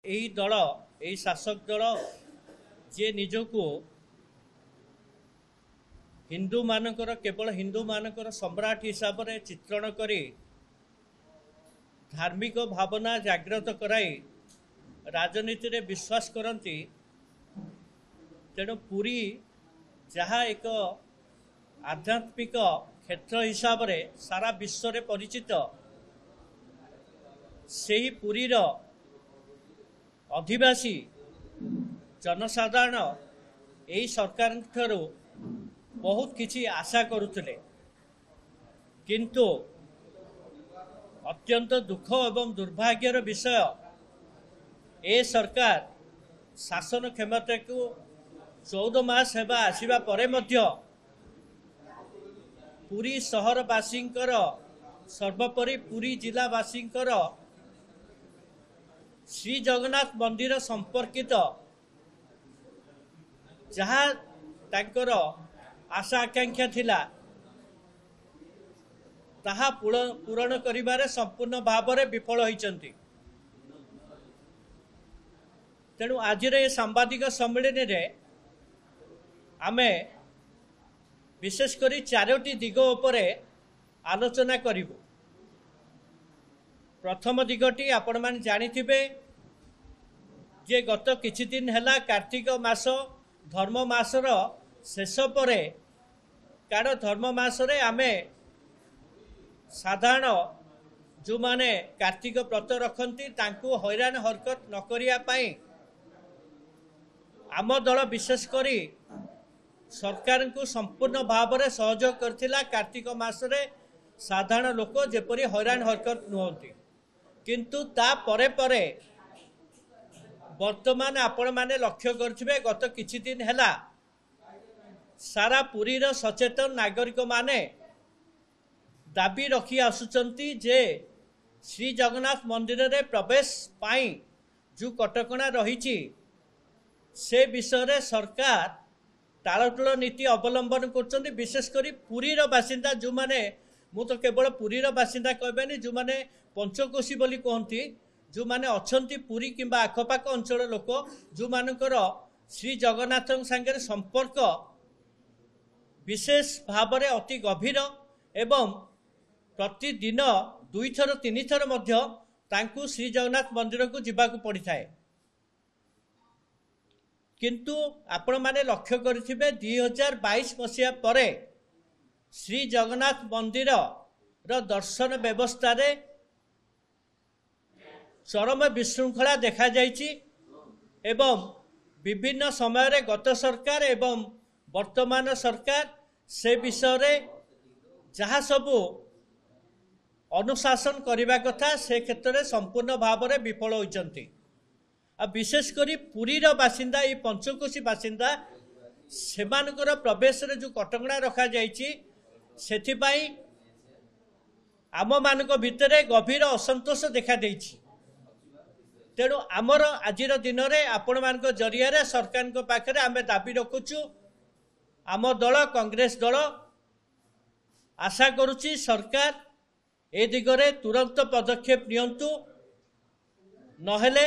यही दल यही शासक दल जे निजको हिंदू मानकर केवल हिंदू मानकर सम्राट हिसाब से चित्रण करी धार्मिक भावना जागृत कराई राजनीति रे विश्वास करती। तेणु पुरी जहाँ एक आध्यात्मिक क्षेत्र हिसाब से सारा विश्व रे परिचित से ही पुरीर अधिवासी जनसाधारण यही सरकार ठारू बहुत किछि आशा करुथिले, किंतु अत्यंत दुख एवं दुर्भाग्यर विषय ए सरकार शासन क्षमता को 14 मास हेबा आसिबा परे मध्य पुरी सहरवासींकर सर्वोपरि पुरी जिलावासींकर श्री जगन्नाथ मंदिर संपर्कित जहाँ तांकर आशा आकांक्षा थिला ताहा पूरण करिबारे संपूर्ण भाव में विफल होइचंती। तेणु आज सांबादिक सम्मेलन रे आमे विशेष करी 4टी दिग उपरे आलोचना करिबु। प्रथम दिगटी आपण मान जानिथिबे जे गत किछि दिन हैला कार्तिक मास धर्म मासर शेष परे कारण धर्म मासरे आमे साधारण जो माने कार्तिक व्रत रखती तांकु हैरान हरकत न करिया पाई आम दल विशेष करी सरकार को संपूर्ण भाव में सहयोग करथिला। कार्तिक मासरे साधारण लोक जेपरी हैरान हरकत नुहंती, किंतु ता परे परे वर्तमान आपण माने लक्ष्य करथिबे गत किछि दिन हैला सारा पुरीर सचेतन नागरिक माने दाबी रखी आसुचंती जे श्री जगन्नाथ मंदिर रे प्रवेश पाई जो कटकणा रही से विषय रे सरकार टालटुल नीति अवलंबन कर विशेषकर पुरीर बासिंदा जो माने मु तो केवल पुरीर बासिंदा कहबेनी जो माने पंचकोशी बोली कहती जो माने अछंती पुरी किंबा आखपाख अंचल लोक जो मानकर श्री जगन्नाथ संगे संपर्क विशेष भाव में अति गभीर एवं प्रतिदिन 2 थर 3 थर मध्य तांकु श्री जगन्नाथ मंदिर को जीवाकू पड़ी थाए। किंतु आपण माने लक्ष्य करिथिबे 2022 मसीहा परे श्री जगन्नाथ मंदिर रो दर्शन व्यवस्था रे चरम विशृंखला देखा जाइछि एवं विभिन्न समय रे गत सरकार एवं वर्तमान सरकार से विषय रे जहाँ सबू अनुशासन करने कथा से क्षेत्र में संपूर्ण भाव में विफल होइचंती। विशेषकर पुरीर बासिंदा ये पंचकोशी बासिंदा सेमानकर प्रवेश रे जो कटकणा रखा जाइछि सेथिपाई आम मानक भितरे गभीर असंतोष देखा देइछि। तेणु आमर आजिर दिन में आपण मान जरिया सरकार पाखे आम दाबी रखुचु आम दल कांग्रेस दल आशा करुच्ची सरकार ए दिगरे तुरंत पदक्षेप नियंतु नहेले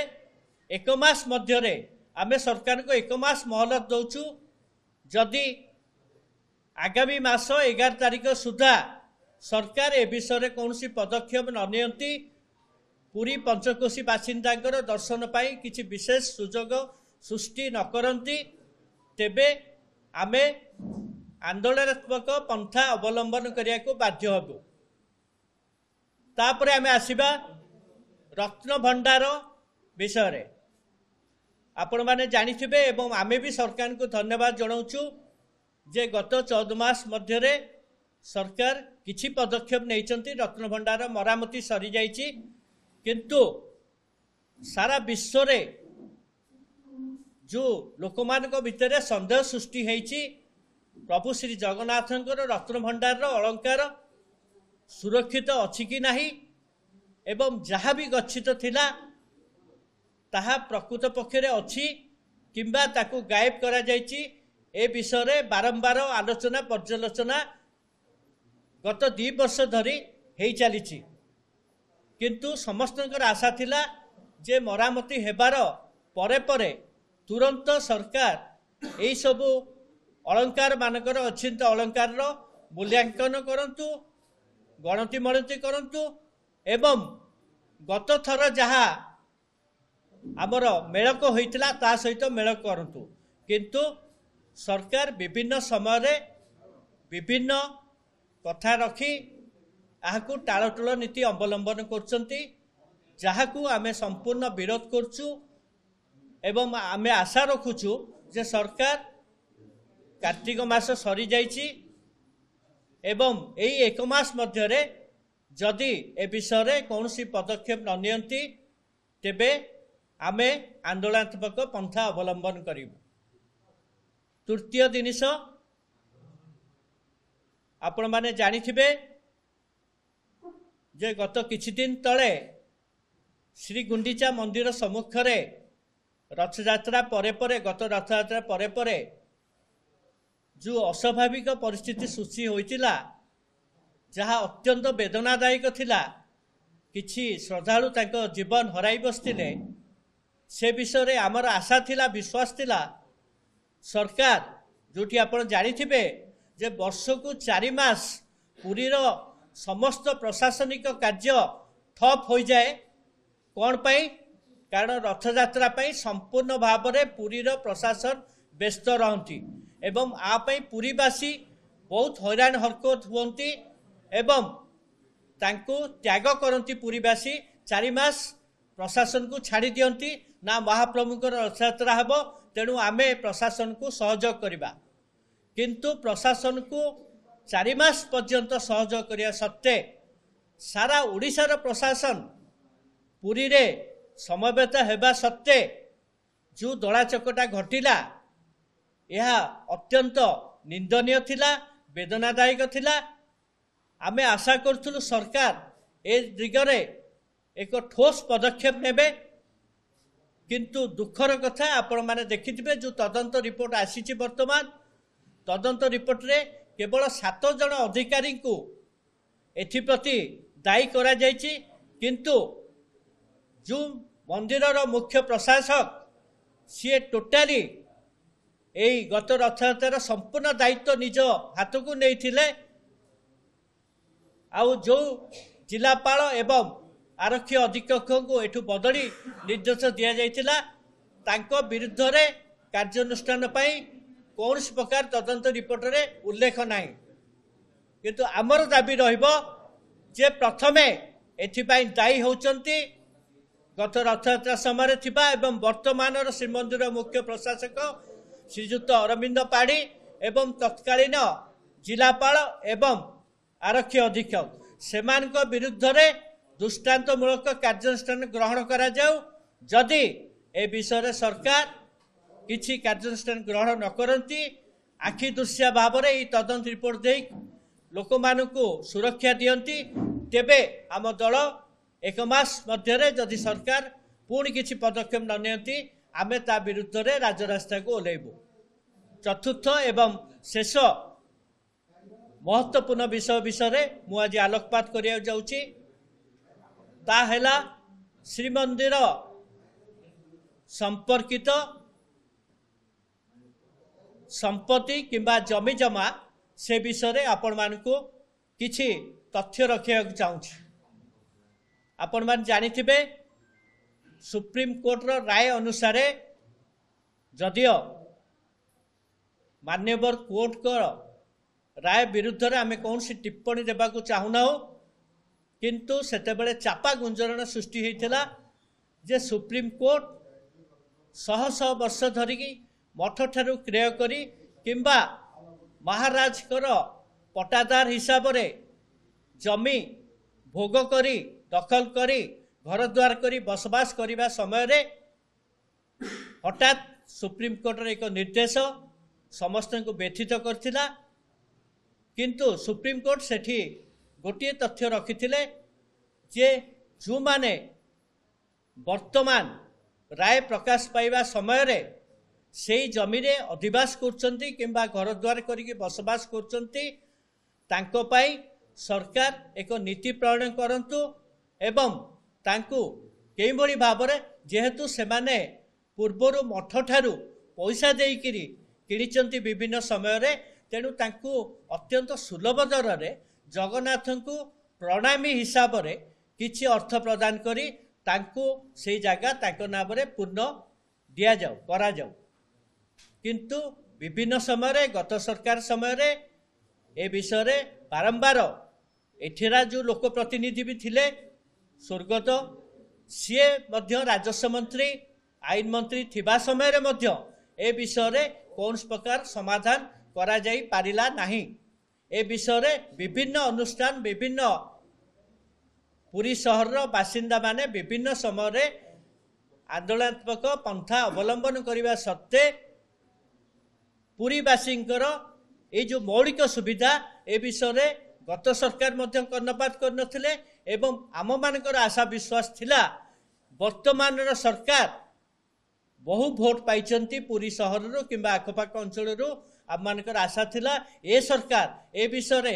1 मास मध्यरे आमे सरकार को 1 मास मोहलत दौचु। जदि आगामी मास 11 तारिख सुधा सरकार ए विषय कौन पदक्षेप न नियंती पुरी पंचकोशी बासिंदांकर दर्शन पाई किछि विशेष सुजोग सृष्टि न करंती तेबे आमे आंदोलनात्मक पंथा अवलंबन करिया को बाध्य हबु। तापरे आमे आसीबा रत्न भंडार विषय रे आपण माने जानिथिबे एवं आमे भी सरकार को धन्यवाद जणाउछु जे गत 14 मास मध्य रे सरकार किछि पदक्षेप नैचंती रत्न भंडार मरामती सरी जाइछि, किंतु सारा विश्व रे जो लोकमानक भितर संदेह सृष्टि होइछि प्रभु श्री जगन्नाथंकर रत्न भंडार अलंकार सुरक्षित अछि कि नाही एवं जहाँ भी गच्छित थिला ताहा प्रकृत पक्षरे अछि किंबा ताकू गायब करा जाइछि ए विषय रे बारंबार आलोचना पर्यालोचना गत 2 वर्ष धरी हेई चलीछि। किंतु समस्तଙ୍କର आशा थिला जे मरामती हेबार परे परे तुरंत सरकार यही सबू अलंकार मानकर अच्छिंत अलंकार मूल्यांकन करंतु गणति मणति करंतु एवं गत थर जहाँ आमर मेलक होइतिला ता सहित मेल करंतु किंतु सरकार विभिन्न समय विभिन्न कथा रखी आहकु टालटुल नीति अवलंबन करछंती जहाकू आमे संपूर्ण विरोध करछु एवं आमे आशा रखुछु जे सरकार कार्तिक मास सरी जाइछि एवं एई एक मास मध्यरे जदि ए विषय रे कौनसी पदक्षेप न नियंती तेबे आमे आंदोलनात्मक पंथा अवलंबन करिबु। तृतीय जिनिस आपण माने जानिथिबे जे गत किछि दिन तले श्री गुंडीचा मंदिर सम्मुख रे रथयात्रा परे परे गत रथयात्रा परे परे जो अस्वाभाविक परिस्थिति सृष्टि होइतिला जहाँ अत्यंत वेदनादायक थिला किछि श्रद्धालु तांको जीवन हराई बसथिले से विषय रे आमर आशा थिला विश्वास थिला सरकार जोटी आपण जानिथिबे जे वर्ष को 4 मास पुरीर समस्त प्रशासनिक कार्य ठप हो जाए कौन पाई कारण रथयात्रा पाई संपूर्ण भाव में पुरीर प्रशासन व्यस्त रहती एवं आपई पुरीवासी बहुत हैरान हरकत हुंती एवं तांको त्याग करती पुरीवासी 4 मास प्रशासन को छाड़ी दियंती ना महाप्रभुंकर रथयात्रा हेब तेणु आमे प्रशासन को सहयोग करवा किंतु प्रशासन को 4 मास पर्यंत सहयोग करिया सत्ते सारा ओडिशार प्रशासन पुरी रे समवेत हेबा सत्ते जो दला चकटा घटिला यह अत्यंत निंदनीय थिला वेदनादायक थिला। आमे आशा करथुलु सरकार ए दिगरे एक ठोस पदक्षेप नेबे किंतु दुखर कथा आपण माने देखिथिबे जो तदंत रिपोर्ट आसीची वर्तमान तदंत रिपोर्ट रे केवल 7 जन अधिकारी को एथिप्रति दायी करा जायछि किंतु जो मंदिर मुख्य प्रशासक सी टोटाली एई गत रथयात्रार संपूर्ण दायित्व निज हाथ को नहीं थिले आउ जो जिलापाल एवं आरक्षी अधीक्षक को एठू बदली निर्देश दिया जायतिला तांको विरुद्ध रे कार्यानुष्ठान पई कौन प्रकार तदंत रिपोर्ट रे उल्लेख नहीं किंतु आमर दाबी रहिबो जे प्रथमे एथिपाई दायी होचंती गत रथयात्रा समय थिबा एवं वर्तमान श्रीमंदिर मुख्य प्रशासक श्रीजुक्त अरविंद पाढ़ी एवं तत्कालीन जिलापाल एवं आरक्षी अधीक्षक सेमानक विरुद्ध रे दृष्टांतमूलक कार्यानुष्ठान ग्रहण करा जाऊ जदि ए विषय रे सरकार किछि कार्यानुष्ठान ग्रहण न करती आखि दृश्य भाव में ये तदंत रिपोर्ट दे लोक मानू सुरक्षा दियंती तेबे आम दल एक मास मध्य जदि सरकार पुणी किछि पदक्षेप न नियंती आमे ता विरुद्ध रे राजरास्ता को ओल्लैबु। चतुर्थ एवं शेष महत्वपूर्ण विषय मु आज आलोकपात करिया जाउछि ता हैला श्रीमंदिर संपर्कित संपत्ति किंबा जमी जमा से विषय रे आपण मानकु किछि तथ्य रखिया चाहूँ। आपण मान जानिथिबे सुप्रीम कोर्ट रो राय अनुसार जदियो मान्यवर कोर्ट को राय विरुद्ध रे आमे कौन सी टिप्पणी देबा को चाहुना हो किंतु सेतेबेले चापा गुंजरण सृष्टि होइथिला जे सुप्रीम कोर्ट शह शह वर्ष धरिकी मठ ठारू क्रय करी किंबा महाराज कर पटादार हिसाब रे जमी भोग करी दखल करी घर द्वार करी बसवास करने समय रे हठात सुप्रीम कोर्ट रे एक निर्देश समस्त को व्यथित करथिला किंतु सुप्रीम कोर्ट सेठी गोटे तथ्य रखिथिले जे जो माने वर्तमान राय प्रकाश पाइबा समय रे सेई जमी रे अधिवास करछंती किंबा घर द्वार करिके बसवास करछंती तांको पाई सरकार एक नीति प्रणयन करंतु एवं तांको केइभଳି भाବରେ जेहेतु सेमाने पूर्वर मठ ठारू पैसा देइकिरी किणिचंती विभिन्न समय रे तेणु तांकु अत्यंत सुलभ दर रे जगन्नाथ को प्रणामी हिसाब रे किछि अर्थ प्रदान करी तांकु से जगह तांको नाम रे पूर्ण दिया जाऊ करा जाऊ किंतु विभिन्न समय रे गत सरकार समय रे ए विषय रे बारंबार एठिरा जो लोक प्रतिनिधि भी थिले स्वर्गत सीए मध्य राजस्व मंत्री आईन मंत्री थिबा समय रे मध्य ए विषय रे कौन प्रकार समाधान करा जाई पारिला नहीं। ए विषय रे विभिन्न अनुष्ठान विभिन्न पुरी सहर बासिंदा माने विभिन्न समय रे आंदोलनात्मक पंथा अवलंबन करने सत्वे पुरीवासींकर ये जो मौलिक सुविधा ए विषय रे गत सरकार मध्य कर्णपात करनथिले एवं आम मानकर आशा विश्वास थिला वर्तमान सरकार बहु भोट पाइचंती पुरी सहर रो किंबा आखपाख अंचल रो आम मानकर आशा थिला ए सरकार ए विषय रे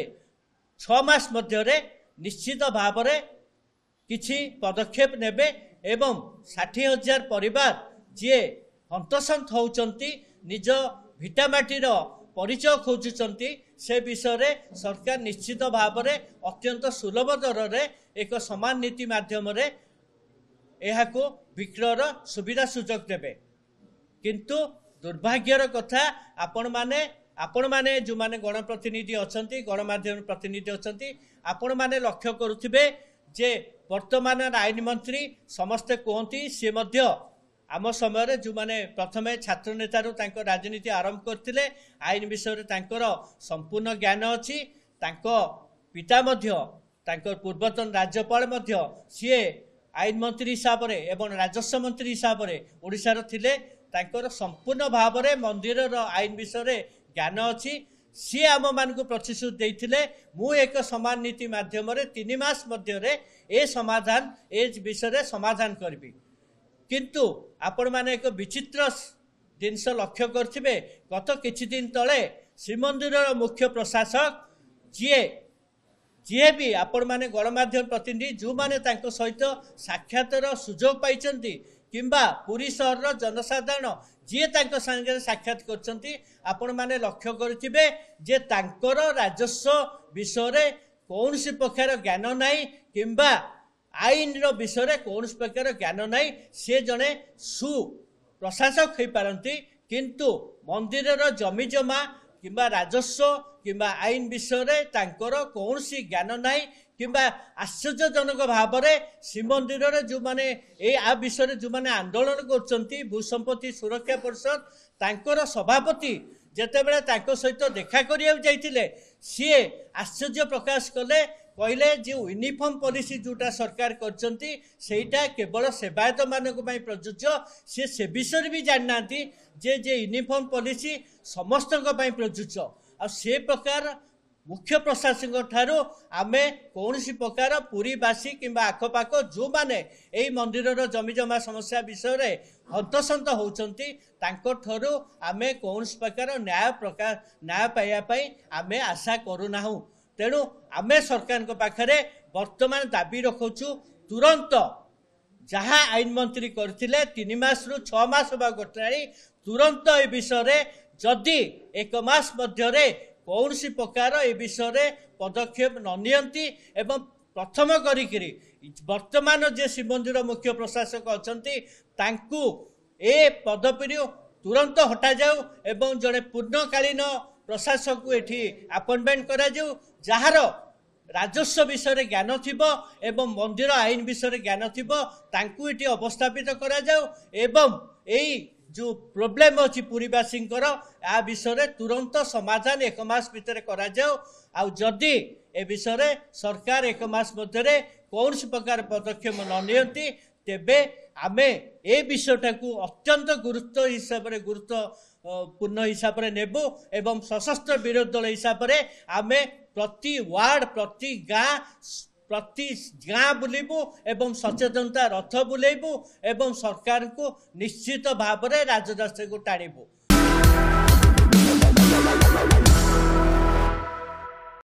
6 मास मध्य रे निश्चित भाव रे किछि पदक्षेप नेबे एवं 60,000 परिवार जे हंतसंत होउचंती निज भिटामाटीर परिचय खोजुचंती से विषय रे सरकार निश्चित भाव रे अत्यंत सुलभ दर रे एक समान नीति माध्यम रे एहाको विक्रयर सुविधा सुजोग देबे किंतु दुर्भाग्यर कथा आपण माने जो माने गणप्रतिनिधि अछंती गणमाध्यम प्रतिनिधि अछंती आपण माने लक्ष्य करुथिबे जे वर्तमान आईन मंत्री समस्ते कहती सी मध्य आम समय जो माने प्रथमे छात्र नेतारू तांको राजनीति आरंभ करथिले आईन विषय तांकर संपूर्ण ज्ञान अछि तांको पिता मध्य तांकर पूर्वतन राज्यपाल मध्य सीए आईन मंत्री हिसाब रे एवं राजस्व मंत्री हिसाब रे ओडिशार थिले तांकर संपूर्ण भाव रे मंदिर आईन विषय रे ज्ञान अछि सी आम मान को प्रतिश्रुति देइथिले मु एक समान नीति माध्यम रे 3 मास मध्य रे ए समाधान ए विषय रे समाधान करबी किंतु आपण माने एक विचित्र जिनस लक्ष्य करथिबे गत किछि दिन तले श्रीमंदिर मुख्य प्रशासक जी भी आपण माने गणमाध्यम प्रतिनिधि जो माने तांको सहित साक्षातर सुजोग पाइचंती किंबा पुरी सहर जनसाधारण जी तांको संगे साक्षात करचंती आपण माने लक्ष्य करथिबे जे तांकर राजस्व विषय रे कौन सी प्रकार ज्ञान नाही किंबा आईन रो विषय रे कौन सी प्रकार ज्ञान नाही से जने सु प्रशासक होई पारंती किंतु मंदिर रो जमी जमा किंबा राजस्व किंबा आईन विषय रे तांकर कौन सी ज्ञान नाही किंबा आश्चर्यजनक भाव में श्रीमंदिर रे जो माने ए आ विषय रे जो माने आंदोलन करचंती भूसंपत्ति सुरक्षा परिषद तांकर सभापति जेतेबेले तांको सहित देखा करिया जाइतिले सीए आश्चर्य प्रकाश कले कहले जो यूनिफॉर्म पॉलिसी जोटा सरकार करचंती सेटा केवल सेवायत मानक पई प्रযোज्य से विषय भी जानना जे जे यूनिफॉर्म पॉलिसी समस्त पई प्रযোज्य आ से प्रकार मुख्य प्रशासक ठारू आमे कौन सी प्रकार पुरीवासी किंबा आखपाख जो माने एई मंदिर जमी जमा समस्या विषय रे हंतसंत होउचंती तांको ठारू आमे कौन सी प्रकार न्याय पाइबा पई आमे आशा करूनाहु तेणु आमे सरकार को पाखरे वर्तमान दाबी रखुचु तुरंत जहाँ आईन मंत्री करथिले 3 मास रु 6 मास होबा गोटाई तुरंत ए विषय रे जदि 1 मास मध्य रे कौन सी प्रकार ए विषय रे पदक्षेप न नियंती एवं प्रथम करिकिरी वर्तमान जे श्रीमंदिर मुख्य प्रशासक अछंती तांकू ए पदपी तुरंत हटा जाऊ एवं जड़े पूर्णकालीन प्रशासक को एठी अपॉइंटमेंट करा जाऊ जहार राजस्व विषय ज्ञान थिबो एवं मंदिर आईन विषय ज्ञान थिबो तांकू एठी अवस्थापित करा जाऊ एवं एई जो प्रॉब्लम अच्छी पुरीवासींकर आ विषय तुरंत समाधान 1 मास भितर करा जाऊ आ जदि ए विषय सरकार 1 मास मध्य कौन सी प्रकार पदक्षेप न नियंती तेबे आमे ए विषयटा को अत्यंत गुरुत्व हिसाब रे गुरुत्वपूर्ण हिसाब रे नेबो एवं सशस्त्र विरोधी दल हिसाब रे आमे प्रति वार्ड प्रति गाँ बुलेबू एवं सचेतनता रथ बुलेबू एवं सरकार को निश्चित भाव में राजरास्ता को टाणीबू।